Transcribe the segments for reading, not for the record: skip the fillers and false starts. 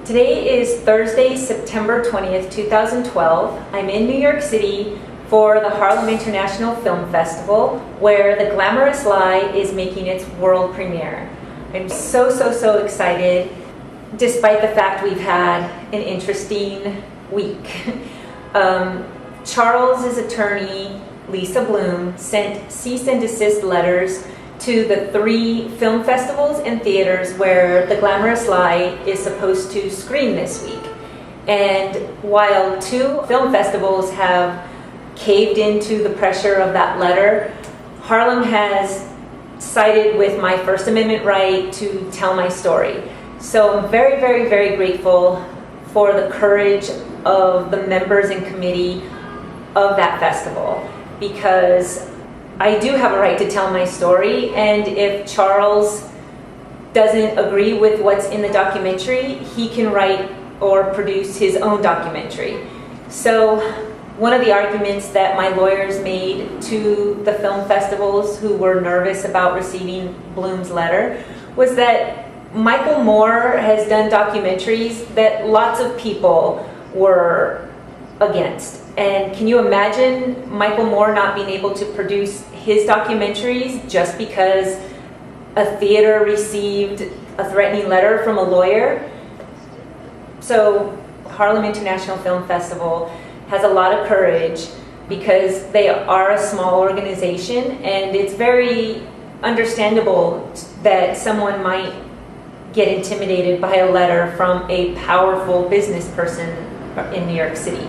Today is Thursday, September 20th, 2012. I'm in New York City for the Harlem International Film Festival, where The Glamorous Lie is making its world premiere. I'm so excited, despite the fact we've had an interesting week. Charles's attorney, Lisa Bloom, sent cease and desist letters to the 3 film festivals and theaters where The Glamorous Lie is supposed to screen this week. And while 2 film festivals have caved into the pressure of that letter, Harlem has sided with my First Amendment right to tell my story. So I'm very grateful for the courage of the members and committee of that festival, because I do have a right to tell my story, and if Charles doesn't agree with what's in the documentary, he can write or produce his own documentary. So one of the arguments that my lawyers made to the film festivals who were nervous about receiving Bloom's letter was that Michael Moore has done documentaries that lots of people were against. And can you imagine Michael Moore not being able to produce his documentaries just because a theater received a threatening letter from a lawyer? So Harlem International Film Festival has a lot of courage because they are a small organization, and it's very understandable that someone might get intimidated by a letter from a powerful business person in New York City.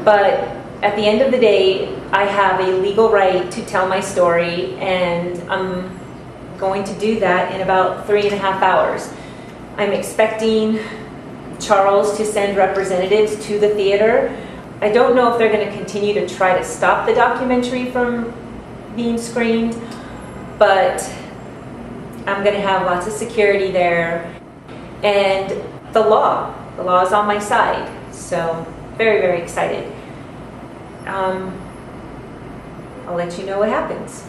But at the end of the day, I have a legal right to tell my story, and I'm going to do that in about 3.5 hours. I'm expecting Charles to send representatives to the theater. I don't know if they're going to continue to try to stop the documentary from being screened, but I'm going to have lots of security there, and the law is on my side. So very excited. I'll let you know what happens.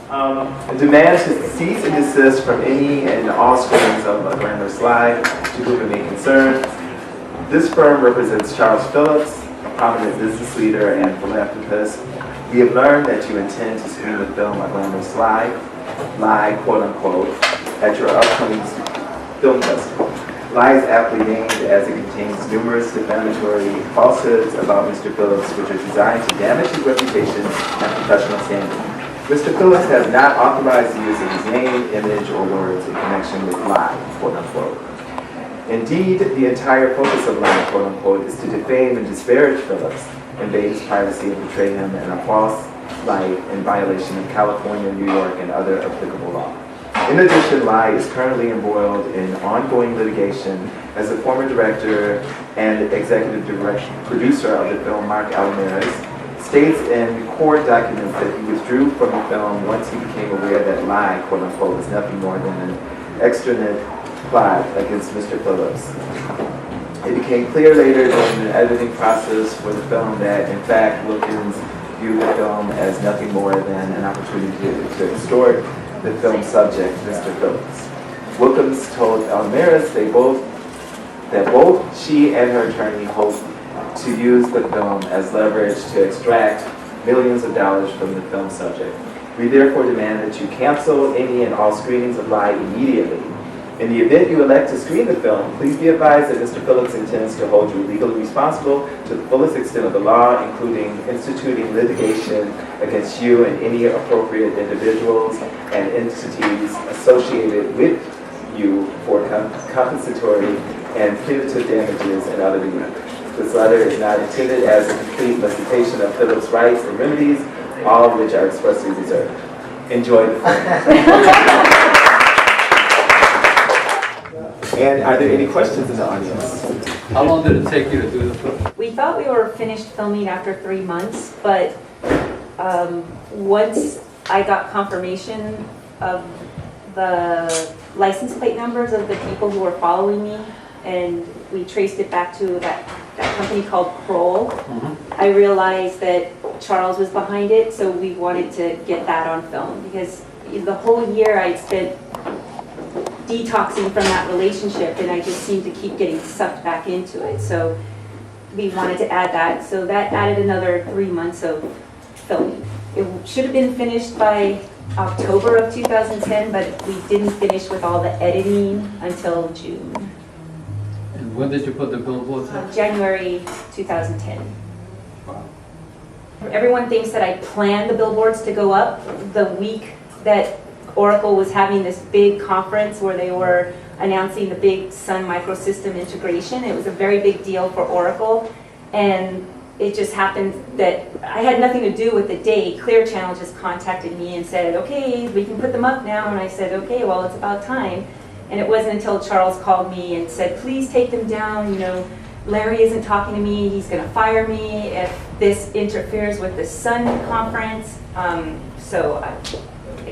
A demand to cease and desist from any and all screenings of A Glamorous Lie to whom it may concern. This firm represents Charles Phillips, a prominent business leader and philanthropist. We have learned that you intend to screen the film A Glamorous Lie, quote unquote, at your upcoming film festival. Lie is aptly named as it contains numerous defamatory falsehoods about Mr. Phillips, which are designed to damage his reputation and professional standing. Mr. Phillips has not authorized the use of his name, image, or words in connection with Lie, quote unquote. Indeed, the entire focus of Lie, quote unquote, is to defame and disparage Phillips, invade his privacy, and portray him in a false light in violation of California, New York, and other applicable law. In addition, Lie is currently embroiled in ongoing litigation as the former director and executive producer of the film, Mark Alamares, states in court documents that he withdrew from the film once he became aware that Lie, quote unquote, was nothing more than an extranet plot against Mr. Phillips. It became clear later during the editing process for the film that, in fact, Wilkins viewed the film as nothing more than an opportunity to extort the film subject, Mr. Phillips. Wilkins told Alamares that both she and her attorney hoped to use the film as leverage to extract millions of dollars from the film subject. We therefore demand that you cancel any and all screenings of Lie immediately. In the event you elect to screen the film, please be advised that Mr. Phillips intends to hold you legally responsible to the fullest extent of the law, including instituting litigation against you and any appropriate individuals and entities associated with you for compensatory and punitive damages and other relief. This letter is not intended as a complete recitation of Phillips' rights and remedies, all of which are expressly reserved. Enjoy the film. And are there any questions in the audience? How long did it take you to do the film? We thought we were finished filming after 3 months, but once I got confirmation of the license plate numbers of the people who were following me, and we traced it back to that company called Kroll, I realized that Charles was behind it, so we wanted to get that on film, because the whole year I'd spent detoxing from that relationship, and I just seemed to keep getting sucked back into it. So we wanted to add that. So that added another 3 months of filming. It should have been finished by October of 2010, but we didn't finish with all the editing until June. And when did you put the billboards up? January 2010. Everyone thinks that I planned the billboards to go up the week that Oracle was having this big conference where they were announcing the big Sun Microsystem integration. It was a very big deal for Oracle, and it just happened that I had nothing to do with the date. Clear Channel just contacted me and said, okay, we can put them up now. And I said, okay, well, it's about time. And it wasn't until Charles called me and said, please take them down. You know, Larry isn't talking to me. He's going to fire me if this interferes with the Sun conference. So I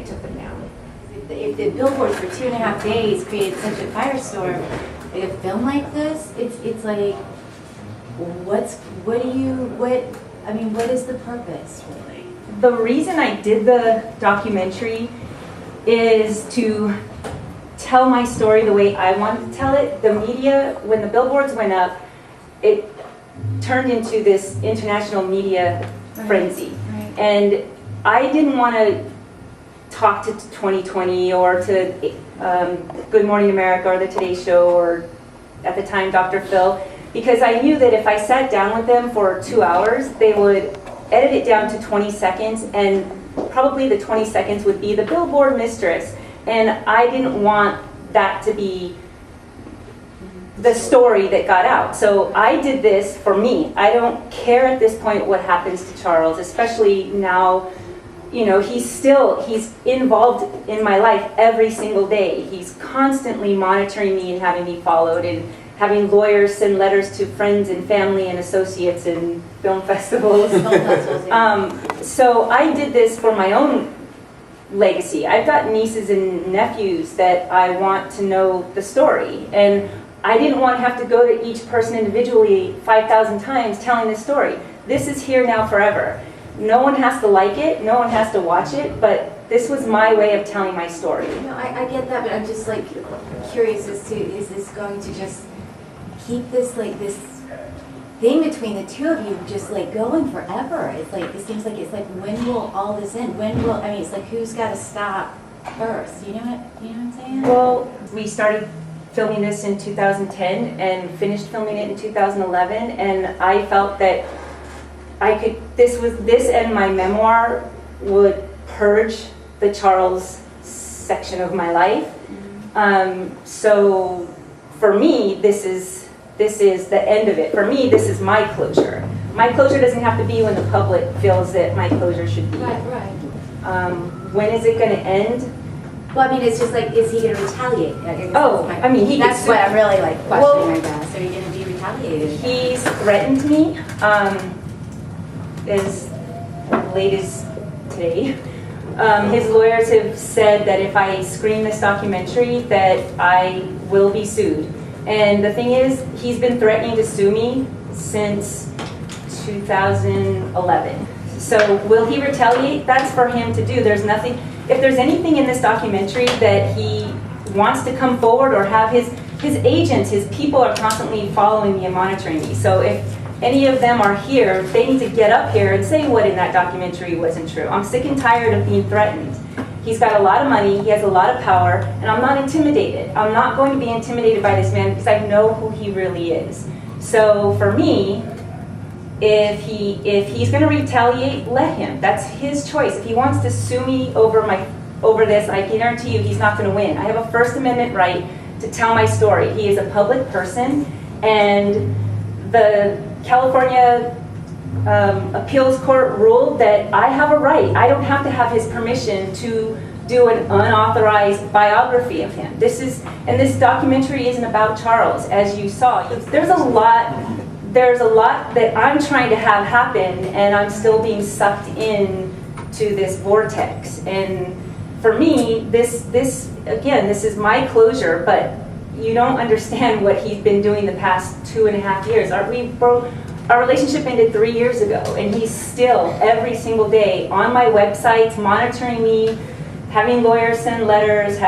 took them down. If the billboards for 2.5 days created such a firestorm, like a film like this, it's like, what is the purpose really? The reason I did the documentary is to tell my story the way I wanted to tell it. The media, when the billboards went up, it turned into this international media frenzy. Right. And I didn't want to talk to 2020 or to Good Morning America or the Today Show or at the time Dr. Phil, because I knew that if I sat down with them for 2 hours, they would edit it down to 20 seconds, and probably the 20 seconds would be the billboard mistress. And I didn't want that to be the story that got out. So I did this for me. I don't care at this point what happens to Charles, especially now. You know, he's involved in my life every single day. He's constantly monitoring me and having me followed, and having lawyers send letters to friends and family and associates in film festivals. So I did this for my own legacy. I've got nieces and nephews that I want to know the story. And I didn't want to have to go to each person individually 5,000 times telling the story. This is here now forever. No one has to like it, no one has to watch it, but this was my way of telling my story. No, I get that, but I'm just like curious as to, is this going to just keep this like this thing between the two of you just like going forever? It's like, it seems like it's like, when will all this end? When will, I mean, it's like, who's got to stop first? You know what I'm saying? Well, we started filming this in 2010 and finished filming it in 2011, and I felt that this and my memoir would purge the Charles section of my life. So for me, this is the end of it. For me, this is my closure. My closure doesn't have to be when the public feels that my closure should be. Right. When is it going to end? Well, I mean, it's just like, is he going to retaliate? I mean, that's what I'm really like questioning, I guess. Are you going to be retaliated? He's threatened me. As late as today. His lawyers have said that if I screen this documentary that I will be sued. And the thing is, he's been threatening to sue me since 2011. So will he retaliate? That's for him to do. There's nothing, if there's anything in this documentary that he wants to come forward or have his agents, his people are constantly following me and monitoring me. So if any of them are here, they need to get up here and say what in that documentary wasn't true. I'm sick and tired of being threatened. He's got a lot of money, he has a lot of power, and I'm not intimidated. I'm not going to be intimidated by this man because I know who he really is. So for me, if he's going to retaliate, let him. That's his choice. If he wants to sue me over this, I guarantee you he's not going to win. I have a First Amendment right to tell my story. He is a public person, and the California appeals court ruled that I have a right. I don't have to have his permission to do an unauthorized biography of him. This documentary isn't about Charles, as you saw. There's a lot that I'm trying to have happen, and I'm still being sucked in to this vortex. And for me, this is my closure, but you don't understand what he's been doing the past 2.5 years. Our relationship ended 3 years ago, and he's still every single day on my websites, monitoring me, having lawyers send letters,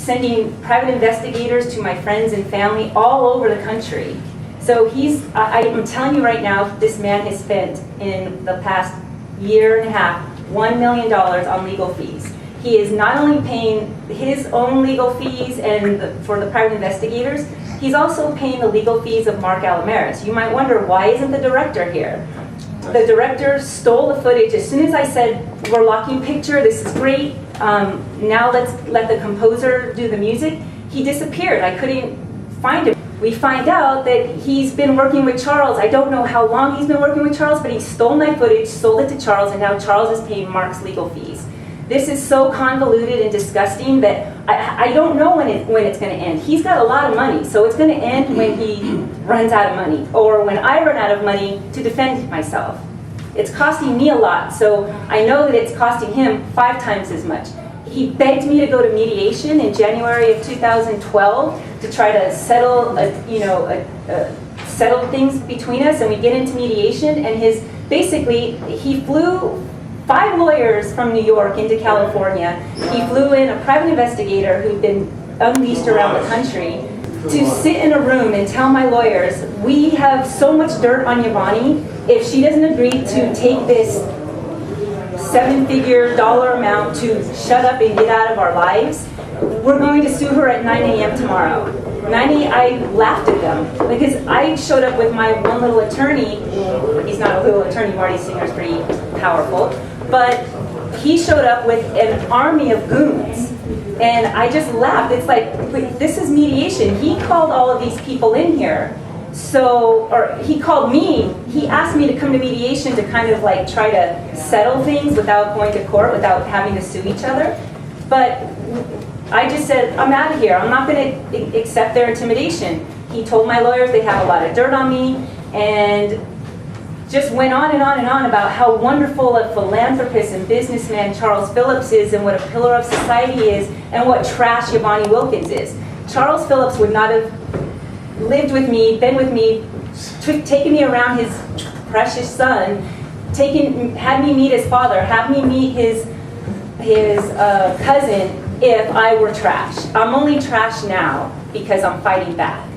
sending private investigators to my friends and family all over the country. So I'm telling you right now, this man has spent in the past year and a half, $1 million on legal fees. He is not only paying his own legal fees and for the private investigators, he's also paying the legal fees of Mark Alamaris. You might wonder, why isn't the director here? The director stole the footage. As soon as I said, we're locking picture, this is great, now let's let the composer do the music, he disappeared. I couldn't find him. We find out that he's been working with Charles. I don't know how long he's been working with Charles, but he stole my footage, sold it to Charles, and now Charles is paying Mark's legal fees. This is so convoluted and disgusting that I don't know when it's going to end. He's got a lot of money, so it's going to end when he runs out of money, or when I run out of money to defend myself. It's costing me a lot, so I know that it's costing him 5 times as much. He begged me to go to mediation in January of 2012 to try to settle, settle things between us, and we get into mediation. And he flew 5 lawyers from New York into California. He flew in a private investigator who'd been unleashed around the country to sit in a room and tell my lawyers, we have so much dirt on YaVaughnie. If she doesn't agree to take this 7-figure dollar amount to shut up and get out of our lives, we're going to sue her at 9 a.m. tomorrow. I laughed at them because I showed up with my one little attorney. He's not a little attorney, Marty Singer's pretty powerful, but he showed up with an army of goons. And I just laughed. It's like, wait, this is mediation. He called all of these people in here. Or he called me, he asked me to come to mediation to kind of like try to settle things without going to court, without having to sue each other. But I just said, I'm out of here. I'm not going to accept their intimidation. He told my lawyers they have a lot of dirt on me, and just went on and on and on about how wonderful a philanthropist and businessman Charles Phillips is, and what a pillar of society is, and what trash YaVaughnie Wilkins is. Charles Phillips would not have lived with me, been with me, taken me around his precious son, had me meet his father, had me meet his cousin if I were trash. I'm only trash now because I'm fighting back.